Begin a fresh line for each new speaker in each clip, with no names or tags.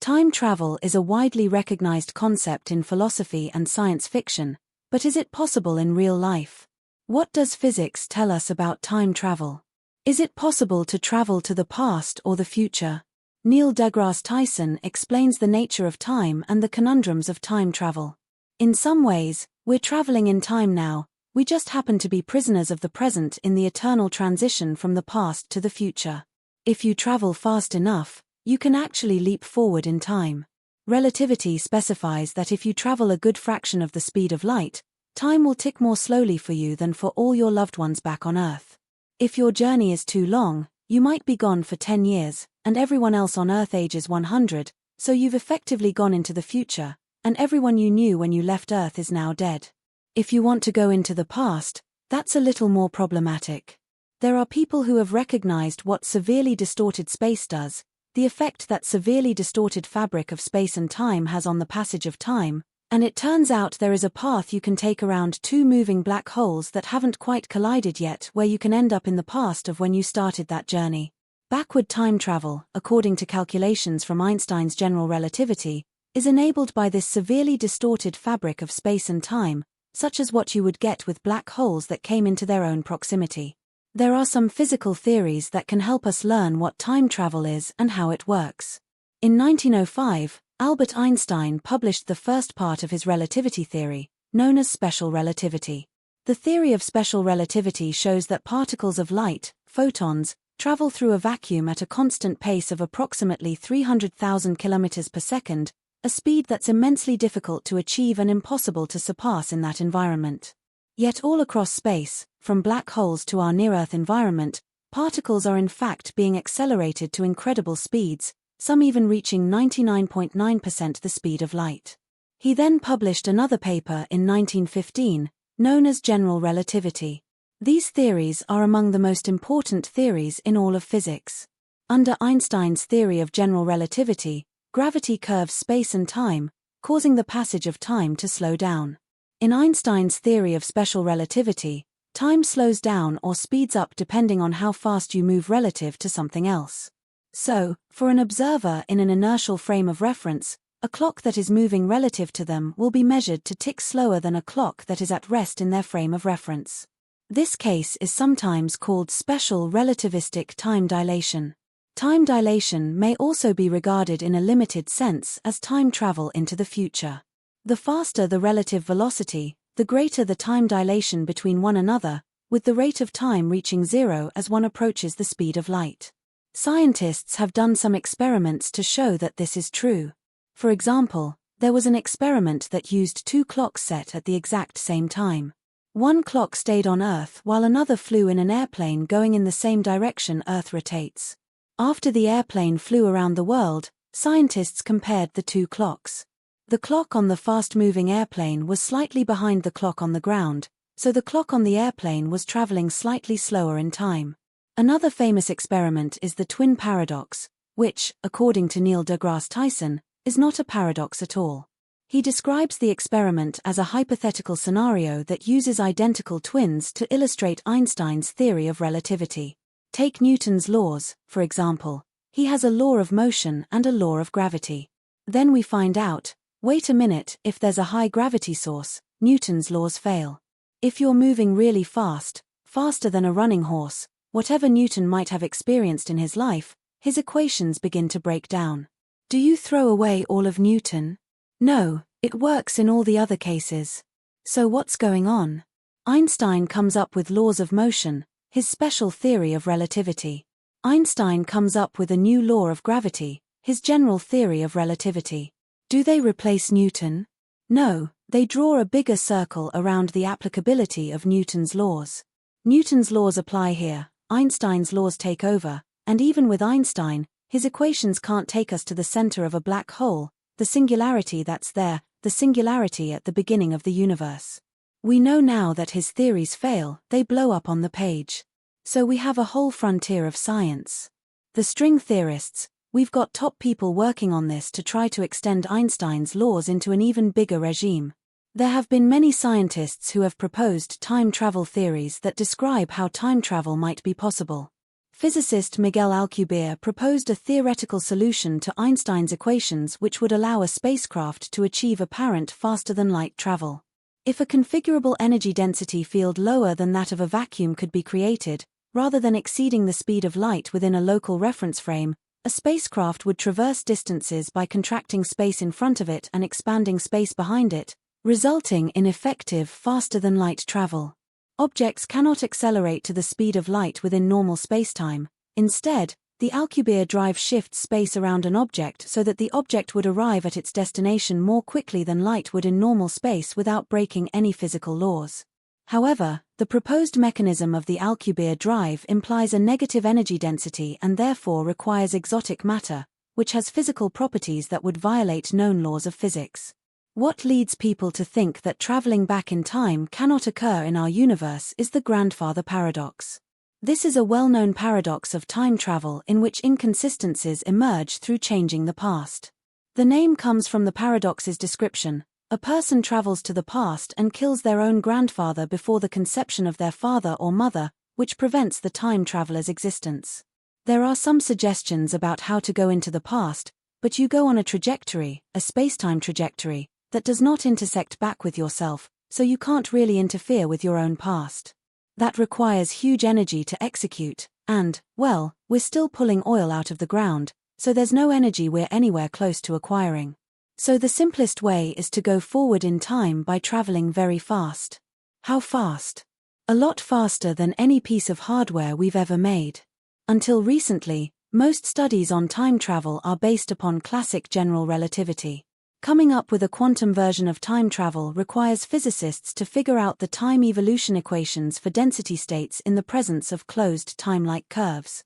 Time travel is a widely recognized concept in philosophy and science fiction, but is it possible in real life? What does physics tell us about time travel? Is it possible to travel to the past or the future? Neil deGrasse Tyson explains the nature of time and the conundrums of time travel. In some ways, we're traveling in time now, we just happen to be prisoners of the present in the eternal transition from the past to the future. If you travel fast enough, you can actually leap forward in time. Relativity specifies that if you travel a good fraction of the speed of light, time will tick more slowly for you than for all your loved ones back on Earth. If your journey is too long, you might be gone for 10 years, and everyone else on Earth ages 100, so you've effectively gone into the future, and everyone you knew when you left Earth is now dead. If you want to go into the past, that's a little more problematic. There are people who have recognized what severely distorted space does, the effect that severely distorted fabric of space and time has on the passage of time, and it turns out there is a path you can take around two moving black holes that haven't quite collided yet where you can end up in the past of when you started that journey. Backward time travel, according to calculations from Einstein's general relativity, is enabled by this severely distorted fabric of space and time, such as what you would get with black holes that came into their own proximity. There are some physical theories that can help us learn what time travel is and how it works. In 1905, Albert Einstein published the first part of his relativity theory, known as special relativity. The theory of special relativity shows that particles of light, photons, travel through a vacuum at a constant pace of approximately 300,000 km per second, a speed that's immensely difficult to achieve and impossible to surpass in that environment. Yet all across space, from black holes to our near-Earth environment, particles are in fact being accelerated to incredible speeds, some even reaching 99.9% the speed of light. He then published another paper in 1915, known as general relativity. These theories are among the most important theories in all of physics. Under Einstein's theory of general relativity, gravity curves space and time, causing the passage of time to slow down. In Einstein's theory of special relativity, time slows down or speeds up depending on how fast you move relative to something else. So, for an observer in an inertial frame of reference, a clock that is moving relative to them will be measured to tick slower than a clock that is at rest in their frame of reference. This case is sometimes called special relativistic time dilation. Time dilation may also be regarded in a limited sense as time travel into the future. The faster the relative velocity, the greater the time dilation between one another, with the rate of time reaching zero as one approaches the speed of light. Scientists have done some experiments to show that this is true. For example, there was an experiment that used two clocks set at the exact same time. One clock stayed on Earth while another flew in an airplane going in the same direction Earth rotates. After the airplane flew around the world, scientists compared the two clocks. The clock on the fast-moving airplane was slightly behind the clock on the ground, so the clock on the airplane was traveling slightly slower in time. Another famous experiment is the twin paradox, which, according to Neil deGrasse Tyson, is not a paradox at all. He describes the experiment as a hypothetical scenario that uses identical twins to illustrate Einstein's theory of relativity. Take Newton's laws, for example. He has a law of motion and a law of gravity. Then we find out, wait a minute, if there's a high gravity source, Newton's laws fail. If you're moving really fast, faster than a running horse, whatever Newton might have experienced in his life, his equations begin to break down. Do you throw away all of Newton? No, it works in all the other cases. So what's going on? Einstein comes up with laws of motion, his special theory of relativity. Einstein comes up with a new law of gravity, his general theory of relativity. Do they replace Newton? No, they draw a bigger circle around the applicability of Newton's laws. Newton's laws apply here, Einstein's laws take over, and even with Einstein, his equations can't take us to the center of a black hole, the singularity that's there, the singularity at the beginning of the universe. We know now that his theories fail, they blow up on the page. So we have a whole frontier of science. The string theorists, we've got top people working on this to try to extend Einstein's laws into an even bigger regime. There have been many scientists who have proposed time travel theories that describe how time travel might be possible. Physicist Miguel Alcubierre proposed a theoretical solution to Einstein's equations which would allow a spacecraft to achieve apparent faster-than-light travel. If a configurable energy density field lower than that of a vacuum could be created, rather than exceeding the speed of light within a local reference frame, a spacecraft would traverse distances by contracting space in front of it and expanding space behind it, resulting in effective faster-than-light travel. Objects cannot accelerate to the speed of light within normal spacetime. Instead, the Alcubierre drive shifts space around an object so that the object would arrive at its destination more quickly than light would in normal space without breaking any physical laws. However, the proposed mechanism of the Alcubierre drive implies a negative energy density and therefore requires exotic matter, which has physical properties that would violate known laws of physics. What leads people to think that traveling back in time cannot occur in our universe is the grandfather paradox. This is a well-known paradox of time travel in which inconsistencies emerge through changing the past. The name comes from the paradox's description. A person travels to the past and kills their own grandfather before the conception of their father or mother, which prevents the time traveler's existence. There are some suggestions about how to go into the past, but you go on a trajectory, a spacetime trajectory, that does not intersect back with yourself, so you can't really interfere with your own past. That requires huge energy to execute, and, well, we're still pulling oil out of the ground, so there's no energy we're anywhere close to acquiring. So the simplest way is to go forward in time by traveling very fast. How fast? A lot faster than any piece of hardware we've ever made. Until recently, most studies on time travel are based upon classic general relativity. Coming up with a quantum version of time travel requires physicists to figure out the time evolution equations for density states in the presence of closed time-like curves.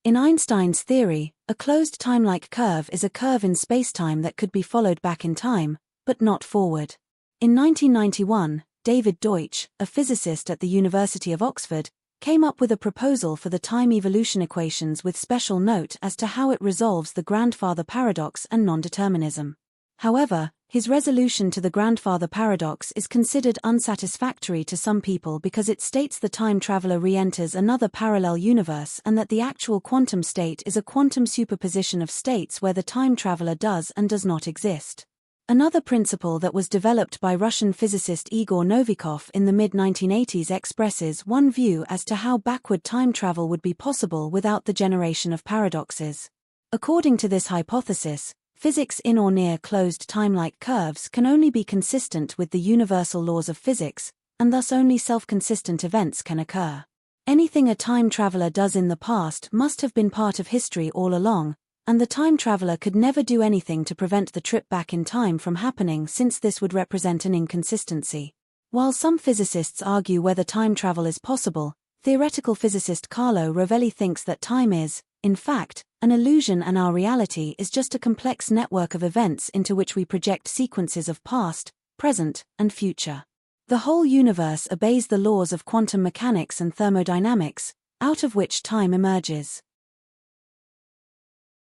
In Einstein's theory, a closed time-like curve is a curve in spacetime that could be followed back in time, but not forward. In 1991, David Deutsch, a physicist at the University of Oxford, came up with a proposal for the time evolution equations with special note as to how it resolves the grandfather paradox and nondeterminism. However, his resolution to the grandfather paradox is considered unsatisfactory to some people because it states the time traveler re-enters another parallel universe and that the actual quantum state is a quantum superposition of states where the time traveler does and does not exist. Another principle that was developed by Russian physicist Igor Novikov in the mid-1980s expresses one view as to how backward time travel would be possible without the generation of paradoxes. According to this hypothesis, physics in or near closed time-like curves can only be consistent with the universal laws of physics, and thus only self-consistent events can occur. Anything a time traveler does in the past must have been part of history all along, and the time traveler could never do anything to prevent the trip back in time from happening since this would represent an inconsistency. While some physicists argue whether time travel is possible, theoretical physicist Carlo Rovelli thinks that time is, in fact, an illusion and our reality is just a complex network of events into which we project sequences of past, present, and future. The whole universe obeys the laws of quantum mechanics and thermodynamics, out of which time emerges.